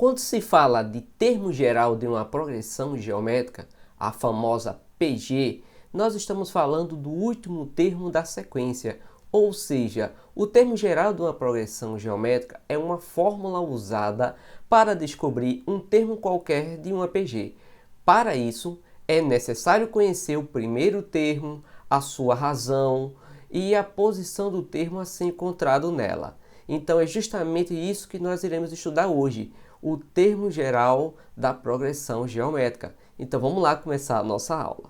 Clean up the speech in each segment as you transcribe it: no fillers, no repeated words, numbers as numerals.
Quando se fala de termo geral de uma progressão geométrica, a famosa PG, nós estamos falando do último termo da sequência, ou seja, o termo geral de uma progressão geométrica é uma fórmula usada para descobrir um termo qualquer de uma PG. Para isso, é necessário conhecer o primeiro termo, a sua razão e a posição do termo a ser encontrado nela. Então é justamente isso que nós iremos estudar hoje, o termo geral da progressão geométrica. Então vamos lá começar a nossa aula.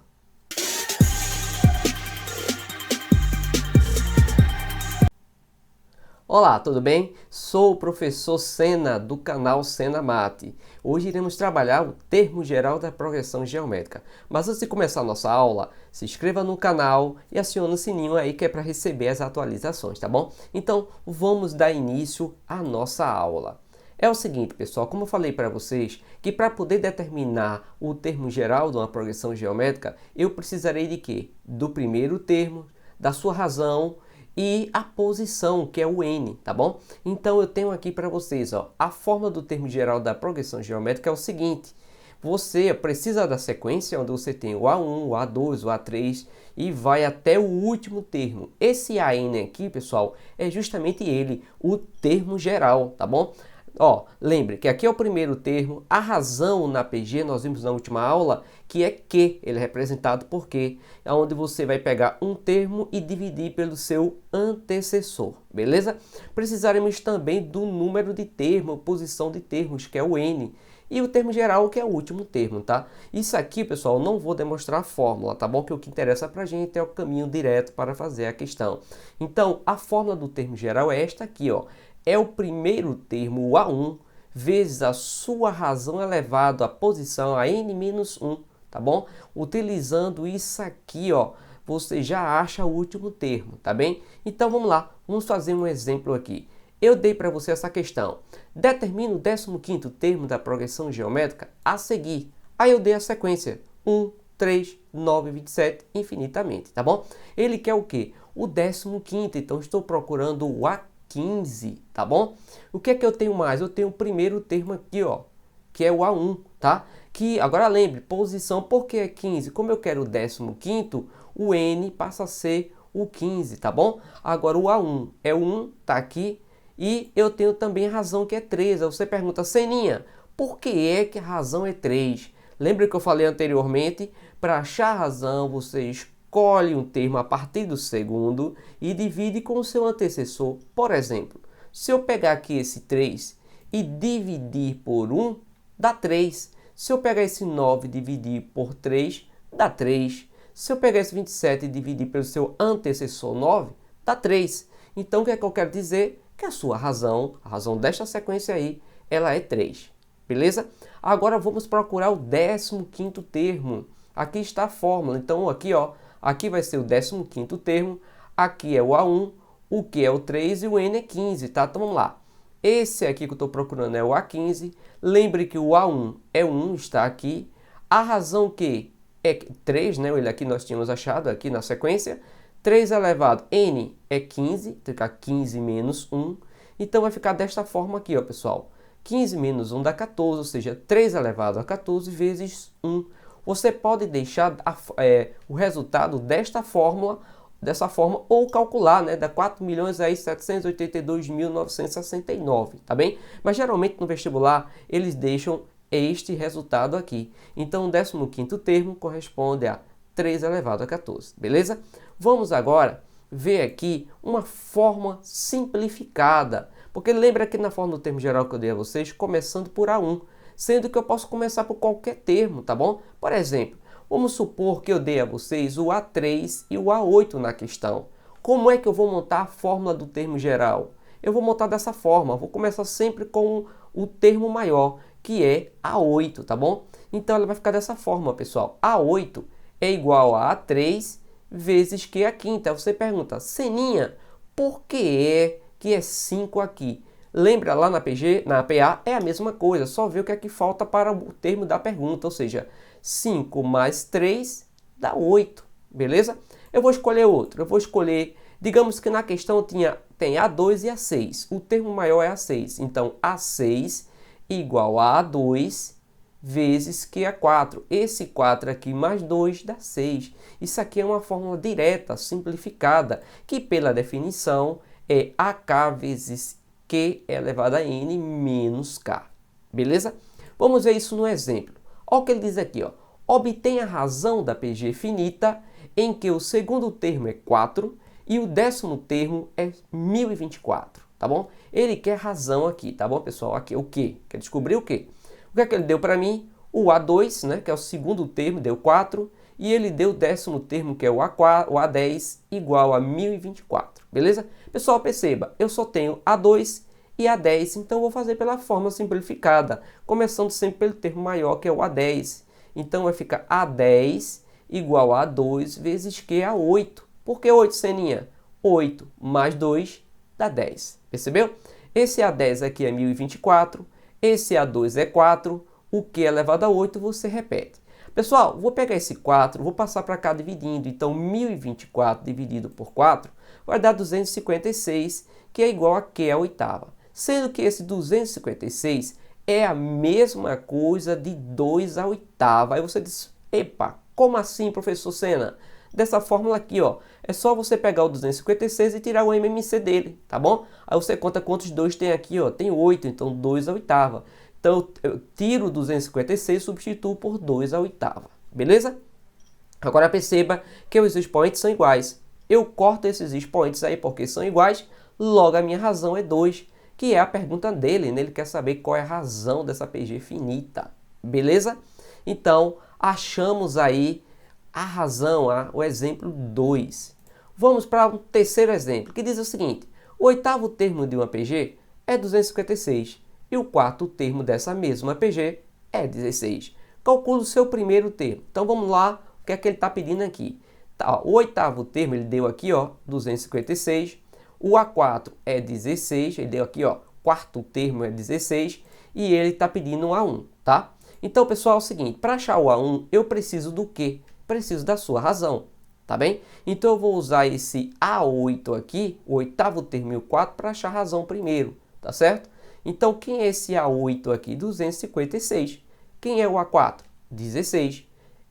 Olá, tudo bem? Sou o professor Sena, do canal Sena Mate. Hoje iremos trabalhar o termo geral da progressão geométrica. Mas antes de começar a nossa aula, se inscreva no canal e acione o sininho aí que é para receber as atualizações, tá bom? Então, vamos dar início à nossa aula. É o seguinte, pessoal, como eu falei para vocês, que para poder determinar o termo geral de uma progressão geométrica, eu precisarei de quê? Do primeiro termo, da sua razão e a posição, que é o n, tá bom? Então eu tenho aqui para vocês, ó, a forma do termo geral da progressão geométrica é o seguinte: você precisa da sequência onde você tem o A1, o A2, o A3 e vai até o último termo. Esse AN aqui, pessoal, é justamente ele, o termo geral, tá bom? Ó, lembre que aqui é o primeiro termo, a razão na PG, nós vimos na última aula, que é Q, ele é representado por Q, é onde você vai pegar um termo e dividir pelo seu antecessor, beleza? Precisaremos também do número de termo, posição de termos, que é o N, e o termo geral, que é o último termo, tá? Isso aqui, pessoal, não vou demonstrar a fórmula, tá bom? Que o que interessa pra gente é o caminho direto para fazer a questão. Então, a fórmula do termo geral é esta aqui, ó. É o primeiro termo, o A1, vezes a sua razão elevado à posição a n-1, tá bom? Utilizando isso aqui, ó, você já acha o último termo, tá bem? Então vamos lá, vamos fazer um exemplo aqui. Eu dei para você essa questão. Determina o 15º termo da progressão geométrica a seguir. Aí eu dei a sequência 1, 3, 9, 27, infinitamente, tá bom? Ele quer o quê? O 15º, então estou procurando o A15, tá bom? O que é que eu tenho mais? Eu tenho o primeiro termo aqui, ó, que é o A1, tá? Que, agora lembre, posição, por que é 15? Como eu quero o 15º, o N passa a ser o 15, tá bom? Agora o A1 é o 1, tá aqui, e eu tenho também a razão que é 3. Aí você pergunta, Seninha, por que é que a razão é 3? Lembra que eu falei anteriormente? Para achar a razão, você escolhe um termo a partir do segundo e divide com o seu antecessor. Por exemplo, se eu pegar aqui esse 3 e dividir por 1, dá 3. Se eu pegar esse 9 e dividir por 3, dá 3. Se eu pegar esse 27 e dividir pelo seu antecessor 9, dá 3. Então, o que é que eu quero dizer? Que a sua razão, a razão desta sequência aí, ela é 3. Beleza? Agora vamos procurar o 15º termo. Aqui está a fórmula. Então, aqui, ó, aqui vai ser o 15º termo, aqui é o A1, o Q é o 3 e o N é 15, tá? Então vamos lá. Esse aqui que eu estou procurando é o A15. Lembre que o A1 é 1, está aqui. A razão que é 3, né? Ele aqui nós tínhamos achado aqui na sequência. 3 elevado, N é 15, fica 15 menos 1. Então vai ficar desta forma aqui, ó, pessoal. 15 menos 1 dá 14, ou seja, 3 elevado a 14 vezes 1. Você pode deixar o resultado dessa forma, ou calcular, né? Dá 4.782.969, tá bem? Mas geralmente no vestibular eles deixam este resultado aqui. Então o 15º termo corresponde a 3 elevado a 14, beleza? Vamos agora ver aqui uma forma simplificada, porque lembra que na forma do termo geral que eu dei a vocês, começando por A1, sendo que eu posso começar por qualquer termo, tá bom? Por exemplo, vamos supor que eu dei a vocês o A3 e o A8 na questão. Como é que eu vou montar a fórmula do termo geral? Eu vou montar dessa forma, vou começar sempre com o termo maior, que é A8, tá bom? Então ela vai ficar dessa forma, pessoal. A8 é igual a A3 vezes Q aqui. Então você pergunta, Seninha, por que é 5 aqui? Lembra lá na PG, na PA é a mesma coisa, só ver o que é que falta para o termo da pergunta, ou seja, 5 mais 3 dá 8, beleza? Eu vou escolher outro, eu vou escolher, digamos que na questão tem A2 e A6, o termo maior é A6, então A6 igual a A2 vezes Q4. Esse 4 aqui mais 2 dá 6. Isso aqui é uma fórmula direta, simplificada, que pela definição é AK vezes Q elevado a N menos K. Beleza? Vamos ver isso no exemplo. Olha o que ele diz aqui, ó. Obtenha a razão da PG finita em que o segundo termo é 4 e o décimo termo é 1024, tá bom? Ele quer razão aqui, tá bom, pessoal? Aqui o quê? Quer descobrir o quê? O que é que ele deu para mim? O A2, né, que é o segundo termo, deu 4, e ele deu o décimo termo, que é o A10, igual a 1024, beleza? Pessoal, perceba, eu só tenho A2 e A10, então eu vou fazer pela forma simplificada, começando sempre pelo termo maior, que é o A10. Então vai ficar A10 igual a A2 vezes Q a 8. Por que 8, Seninha? 8 mais 2 dá 10, percebeu? Esse A10 aqui é 1024, esse A2 é 4, o Q elevado a 8 você repete. Pessoal, vou pegar esse 4, vou passar para cá dividindo. Então, 1024 dividido por 4 vai dar 256, que é igual a Q à oitava. Sendo que esse 256 é a mesma coisa de 2 à oitava. Aí você diz, epa, como assim, professor Sena? Dessa fórmula aqui, ó, é só você pegar o 256 e tirar o MMC dele, tá bom? Aí você conta quantos 2 tem aqui, ó, tem 8, então 2 à oitava. Então eu tiro o 256 e substituo por 2 à oitava, beleza? Agora perceba que os expoentes são iguais. Eu corto esses expoentes aí porque são iguais, logo a minha razão é 2, que é a pergunta dele, né? Ele quer saber qual é a razão dessa PG finita, beleza? Então, achamos aí a razão, o exemplo 2. Vamos para um terceiro exemplo, que diz o seguinte: o oitavo termo de uma PG é 256 e o quarto termo dessa mesma PG é 16. Calcule o seu primeiro termo. Então vamos lá, o que é que ele está pedindo aqui? Tá, ó, o oitavo termo ele deu aqui, ó, 256. O A4 é 16, ele deu aqui, ó, quarto termo é 16 e ele está pedindo um A1, tá? Então, pessoal, é o seguinte, para achar o A1 eu preciso do quê? Preciso da sua razão, tá bem? Então eu vou usar esse A8 aqui, o oitavo termo e o 4, para achar a razão primeiro, tá certo? Então quem é esse A8 aqui? 256. Quem é o A4? 16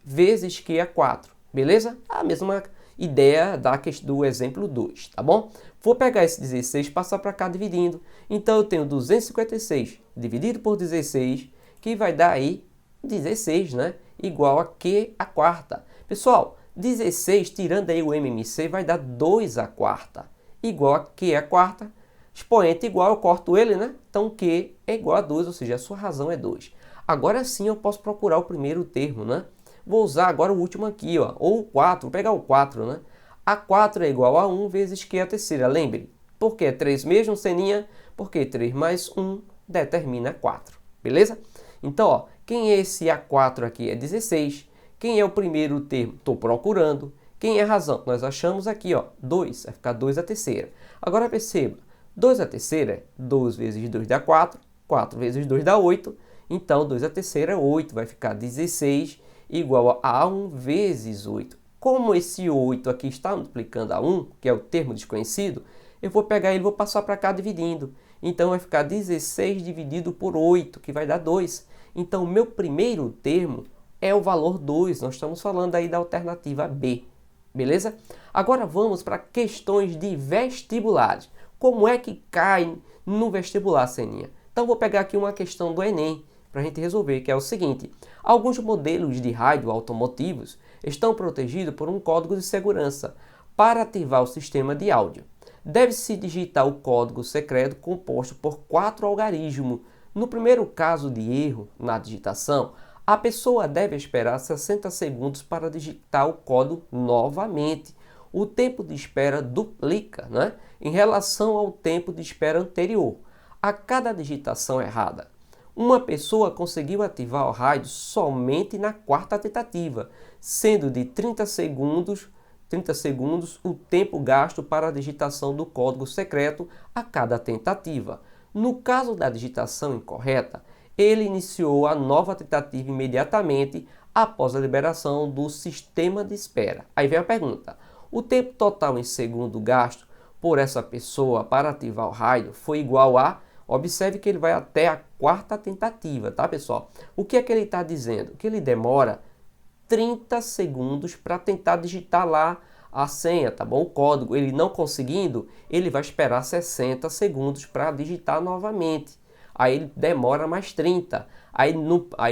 vezes Q a 4, beleza? A mesma ideia do exemplo 2, tá bom? Vou pegar esse 16 e passar para cá dividindo. Então eu tenho 256 dividido por 16, que vai dar aí 16, né? Igual a Q a quarta. Pessoal, 16 tirando aí o MMC vai dar 2 a quarta, igual a Q a quarta. Expoente igual, eu corto ele, né? Então Q é igual a 2, ou seja, a sua razão é 2. Agora sim eu posso procurar o primeiro termo, né? Vou usar agora o último aqui, ó, ou o 4, vou pegar o 4, né? A4 é igual a 1 vezes Q a terceira, lembre. Por que 3 mesmo, Seninha? Porque 3 mais 1 determina 4, beleza? Então, ó, quem é esse A4 aqui? É 16. Quem é o primeiro termo? Estou procurando. Quem é a razão? Nós achamos aqui, ó, 2, vai ficar 2 a terceira. Agora perceba, 2 a terceira é 2 vezes 2 dá 4, 4 vezes 2 dá 8, então 2 a terceira é 8, vai ficar 16 igual a 1 vezes 8. Como esse 8 aqui está multiplicando a 1, que é o termo desconhecido, eu vou pegar ele e vou passar para cá dividindo. Então vai ficar 16 dividido por 8, que vai dar 2. Então o meu primeiro termo é o valor 2, nós estamos falando aí da alternativa B, beleza? Agora vamos para questões de vestibulares. Como é que cai no vestibular, Seninha? Então vou pegar aqui uma questão do Enem para a gente resolver, que é o seguinte: alguns modelos de rádio automotivos estão protegidos por um código de segurança. Para ativar o sistema de áudio, deve-se digitar o código secreto composto por 4 algarismos. No primeiro caso de erro na digitação, a pessoa deve esperar 60 segundos para digitar o código novamente. O tempo de espera duplica, né, em relação ao tempo de espera anterior. A cada digitação errada, uma pessoa conseguiu ativar o rádio somente na quarta tentativa, sendo de 30 segundos o tempo gasto para a digitação do código secreto a cada tentativa. No caso da digitação incorreta, ele iniciou a nova tentativa imediatamente após a liberação do sistema de espera. Aí vem a pergunta: o tempo total em segundo gasto por essa pessoa para ativar o rádio foi igual a... Observe que ele vai até a quarta tentativa, tá, pessoal? O que é que ele está dizendo? Que ele demora 30 segundos para tentar digitar lá a senha, tá bom? O código. Ele não conseguindo, ele vai esperar 60 segundos para digitar novamente. Aí ele demora mais 30. Aí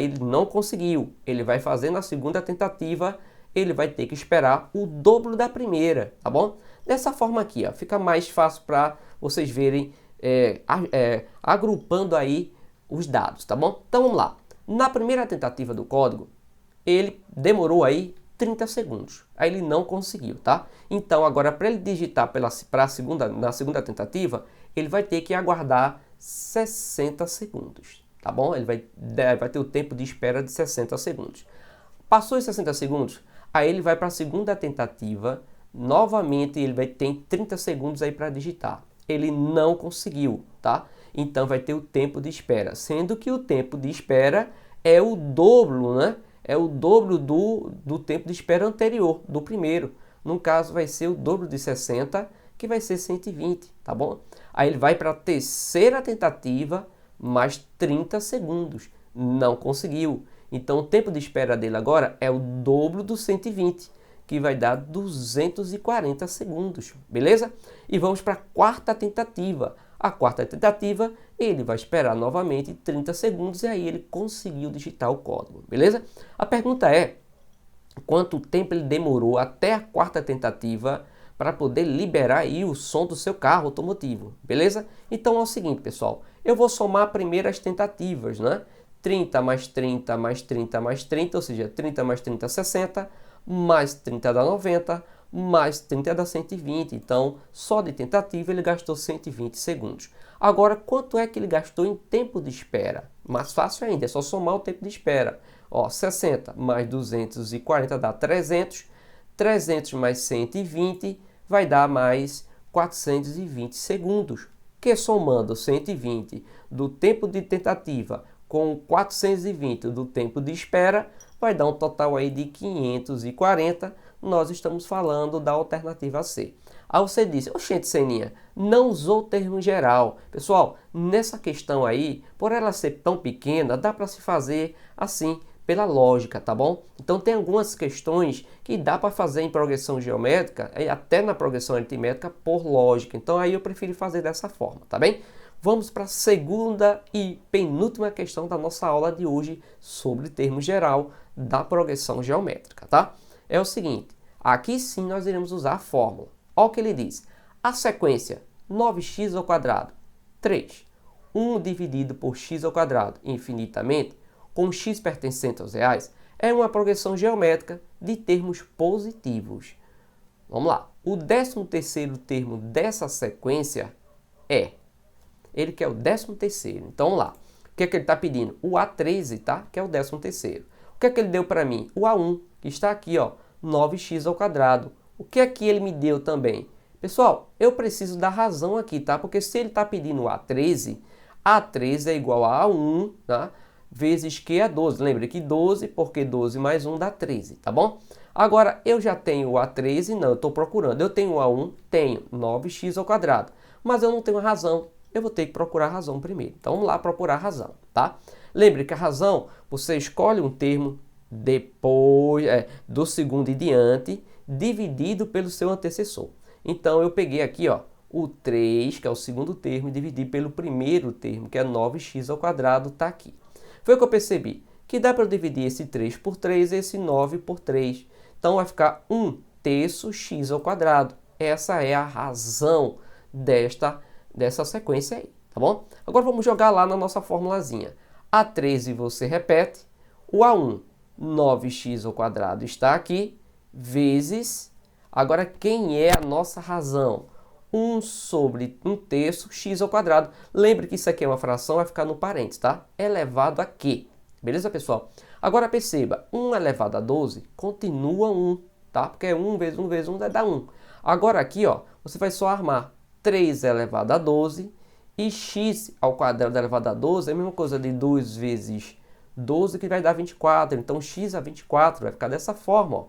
ele não conseguiu. Ele vai fazer na segunda tentativa, ele vai ter que esperar o dobro da primeira, tá bom? Dessa forma aqui, ó, fica mais fácil para vocês verem agrupando aí os dados, tá bom? Então vamos lá. Na primeira tentativa do código, ele demorou aí 30 segundos. Aí ele não conseguiu, tá? Então agora para ele digitar na segunda tentativa, ele vai ter que aguardar 60 segundos, tá bom? Ele vai ter o tempo de espera de 60 segundos. Passou os 60 segundos, aí ele vai para a segunda tentativa, novamente ele vai ter 30 segundos aí para digitar. Ele não conseguiu, tá? Então vai ter o tempo de espera, sendo que o tempo de espera é o dobro, né? É o dobro do tempo de espera anterior, do primeiro. No caso vai ser o dobro de 60, que vai ser 120, tá bom? Aí ele vai para a terceira tentativa, mais 30 segundos. Não conseguiu. Então o tempo de espera dele agora é o dobro do 120, que vai dar 240 segundos, beleza? E vamos para a quarta tentativa. A quarta tentativa, ele vai esperar novamente 30 segundos e aí ele conseguiu digitar o código, beleza? A pergunta é, quanto tempo ele demorou até a quarta tentativa para poder liberar aí o som do seu carro automotivo, beleza? Então é o seguinte, pessoal, eu vou somar primeiro as tentativas, né? 30 mais 30 mais 30 mais 30, ou seja, 30 mais 30 60, mais 30 dá 90, mais 30 dá 120. Então, só de tentativa ele gastou 120 segundos. Agora, quanto é que ele gastou em tempo de espera? Mais fácil ainda, é só somar o tempo de espera. Ó, 60 mais 240 dá 300, 300 mais 120 vai dar mais 420 segundos. Que somando 120 do tempo de tentativa com 420 do tempo de espera, vai dar um total aí de 540. Nós estamos falando da alternativa C. Aí você disse, oxente, Seninha, não usou o termo geral. Pessoal, nessa questão aí, por ela ser tão pequena, dá para se fazer assim, pela lógica, tá bom? Então tem algumas questões que dá para fazer em progressão geométrica, e até na progressão aritmética, por lógica. Então aí eu prefiro fazer dessa forma, tá bem? Vamos para a segunda e penúltima questão da nossa aula de hoje sobre termo geral da progressão geométrica, tá? É o seguinte, aqui sim nós iremos usar a fórmula. Olha o que ele diz. A sequência 9x ao quadrado, 3, 1 dividido por x ao quadrado infinitamente, com x pertencente aos reais, é uma progressão geométrica de termos positivos. Vamos lá. O 13º termo dessa sequência é... Ele quer o 13º. Então, vamos lá. O que é que ele está pedindo? O A13, tá? Que é o 13º. O que é que ele deu para mim? O A1, que está aqui, ó, 9x ao quadrado. O que é que ele me deu também? Pessoal, eu preciso da razão aqui, tá? Porque se ele está pedindo o A13, A13 é igual a A1, tá? Vezes Q é 12. Lembra que 12, porque 12 mais 1 dá 13, tá bom? Agora, eu já tenho o A13, não, eu estou procurando. Eu tenho o A1, tenho 9x ao quadrado. Mas eu não tenho a razão. Eu vou ter que procurar a razão primeiro. Então, vamos lá procurar a razão, tá? Lembre que a razão, você escolhe um termo depois do segundo em diante, dividido pelo seu antecessor. Então, eu peguei aqui, ó, o 3, que é o segundo termo, e dividi pelo primeiro termo, que é 9x ao quadrado, tá aqui. Foi o que eu percebi, que dá para eu dividir esse 3 por 3 e esse 9 por 3. Então, vai ficar 1/3 x ao quadrado. Essa é a razão dessa sequência aí, tá bom? Agora vamos jogar lá na nossa formulazinha. A13 você repete, o A1, 9x ao quadrado está aqui, vezes, agora quem é a nossa razão? 1 sobre 1/3 x ao quadrado. Lembre que isso aqui é uma fração, vai ficar no parênteses, tá? Elevado a quê? Beleza, pessoal? Agora perceba, 1 elevado a 12 continua 1, tá? Porque é 1 vezes 1 vezes 1 vai dar 1. Agora aqui, ó, você vai só armar 3 elevado a 12 e x ao quadrado elevado a 12 é a mesma coisa de 2 vezes 12 que vai dar 24. Então x a 24 vai ficar dessa forma, ó.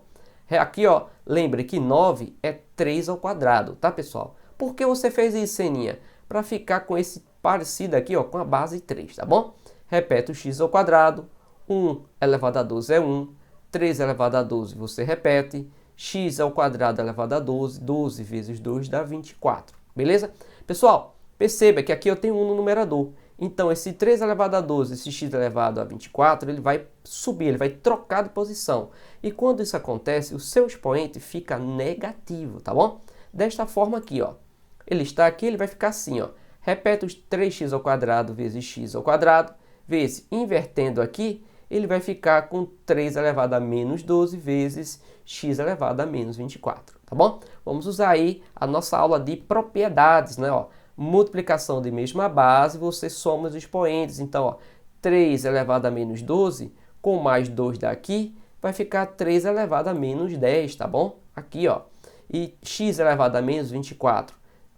Aqui, ó, lembre que 9 é 3 ao quadrado, tá, pessoal? Por que você fez isso, Seninha? Para ficar com esse parecido aqui, ó, com a base 3, tá bom? repete o x ao quadrado, 1 elevado a 12 é 1, 3 elevado a 12 você repete, x ao quadrado elevado a 12, 12 vezes 2 dá 24, beleza? Pessoal, perceba que aqui eu tenho 1 no numerador, então esse 3 elevado a 12, esse x elevado a 24, ele vai subir, ele vai trocar de posição. E quando isso acontece, o seu expoente fica negativo, tá bom? Desta forma aqui, ó, ele está aqui, ele vai ficar assim, ó, repete os 3x ao quadrado vezes x ao quadrado, vezes, invertendo aqui, ele vai ficar com 3 elevado a menos 12 vezes x elevado a menos 24, tá bom? Vamos usar aí a nossa aula de propriedades, né? Ó, multiplicação de mesma base, você soma os expoentes. Então, ó, 3 elevado a menos 12, com mais 2 daqui, vai ficar 3 elevado a menos 10, tá bom? Aqui, ó. E x elevado a menos 24,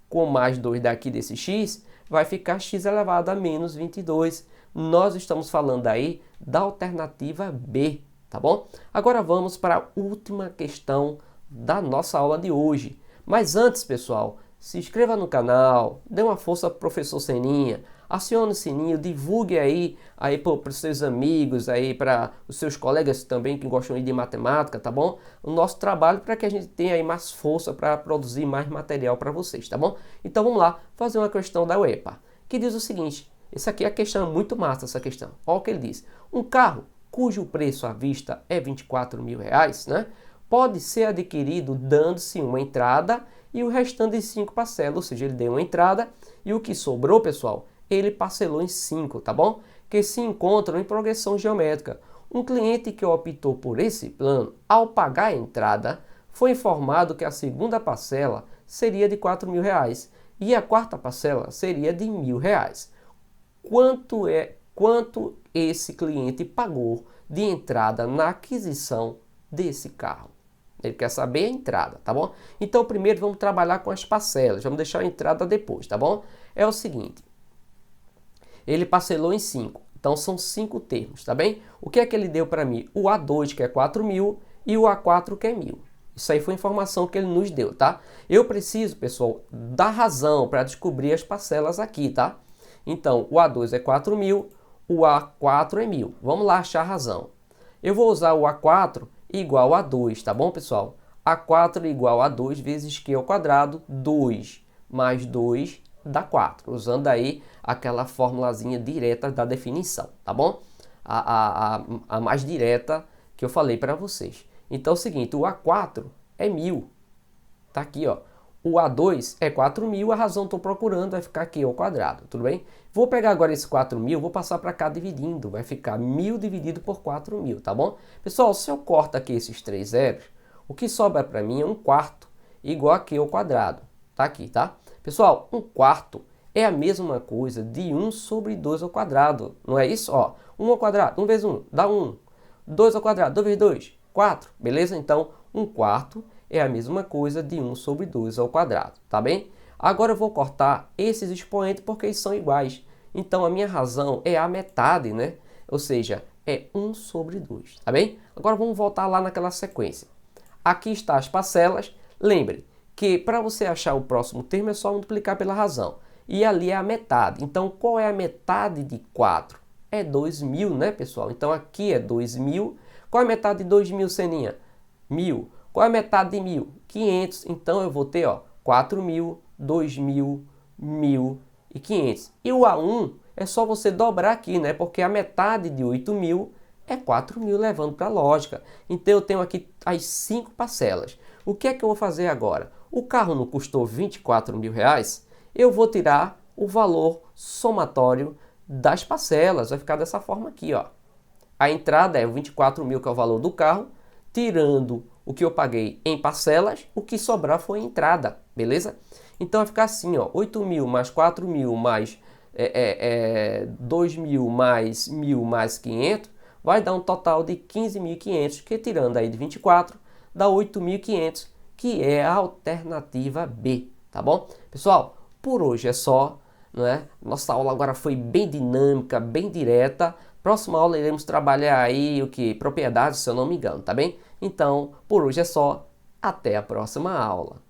com mais 2 daqui desse x, vai ficar x elevado a menos 22. Nós estamos falando aí da alternativa B, tá bom? Agora vamos para a última questão da nossa aula de hoje. Mas antes, pessoal, se inscreva no canal, dê uma força para o professor Seninha, acione o sininho, divulgue aí para os seus amigos, aí para os seus colegas também que gostam de matemática, tá bom? O nosso trabalho para que a gente tenha aí mais força para produzir mais material para vocês, tá bom? Então vamos lá fazer uma questão da UEPA, que diz o seguinte. Essa aqui é a questão, é muito massa essa questão. Olha o que ele diz. Um carro cujo preço à vista é R$ 24.000, né? Pode ser adquirido dando-se uma entrada e o restante em 5 parcelas. Ou seja, ele deu uma entrada e o que sobrou, pessoal, ele parcelou em 5, tá bom? Que se encontram em progressão geométrica. Um cliente que optou por esse plano, ao pagar a entrada, foi informado que a segunda parcela seria de R$ 4.000 e a quarta parcela seria de R$ 1.000. Quanto esse cliente pagou de entrada na aquisição desse carro? Ele quer saber a entrada, tá bom? Então, primeiro vamos trabalhar com as parcelas. Vamos deixar a entrada depois, tá bom? É o seguinte. Ele parcelou em 5. Então, são 5 termos, tá bem? O que é que ele deu para mim? O A2, que é 4.000, e o A4, que é 1.000. Isso aí foi informação que ele nos deu, tá? Eu preciso, pessoal, da razão para descobrir as parcelas aqui, tá? Então, o A2 é 4.000, o A4 é 1.000. Vamos lá achar a razão. Eu vou usar o A4 igual a 2, tá bom, pessoal? A4 igual a 2 vezes Q ao quadrado, 2 mais 2 dá 4. Usando aí aquela formulazinha direta da definição, tá bom? A mais direta que eu falei para vocês. Então é o seguinte, o A4 é 1.000. Tá aqui, ó. O A2 é 4.000, a razão estou procurando vai ficar aqui ao quadrado, tudo bem? Vou pegar agora esse 4.000, vou passar para cá dividindo, vai ficar 1.000 dividido por 4.000, tá bom? Pessoal, se eu corto aqui esses 3 zeros, o que sobra para mim é 1/4, igual aqui ao quadrado, tá aqui, tá? Pessoal, 1/4 é a mesma coisa de 1 sobre 2 ao quadrado, não é isso? Ó, 1 ao quadrado, 1 vezes 1 dá 1, 2 ao quadrado, 2 vezes 2, 4, beleza? Então, 1/4 é a mesma coisa de 1 sobre 2 ao quadrado, tá bem? Agora eu vou cortar esses expoentes porque eles são iguais. Então a minha razão é a metade, né? Ou seja, é 1 sobre 2, tá bem? Agora vamos voltar lá naquela sequência. Aqui estão as parcelas. Lembre que para você achar o próximo termo é só multiplicar pela razão. E ali é a metade. Então qual é a metade de 4? É 2.000, né, pessoal? Então aqui é 2.000. Qual é a metade de 2.000, Seninha? 1.000. Qual é a metade de 1.000? 500. Então eu vou ter, ó, 4.000, 2.000, 1.000 e 500. E o A1 é só você dobrar aqui, né? Porque a metade de 8.000 é 4.000 levando para a lógica. Então eu tenho aqui as 5 parcelas. O que é que eu vou fazer agora? O carro não custou R$ 24.000? Eu vou tirar o valor somatório das parcelas. Vai ficar dessa forma aqui, ó. A entrada é 24.000, que é o valor do carro, tirando o que eu paguei em parcelas, o que sobrar foi a entrada, beleza? Então vai ficar assim, ó, 8.000 mais 4.000 mais 2.000 mais 1.000 mais 500, vai dar um total de 15.500, que tirando aí de 24, dá 8.500, que é a alternativa B, tá bom? Pessoal, por hoje é só, não é? Nossa aula agora foi bem dinâmica, bem direta. Próxima aula iremos trabalhar aí o que? Propriedades, se eu não me engano, tá bem? Então, por hoje é só. Até a próxima aula.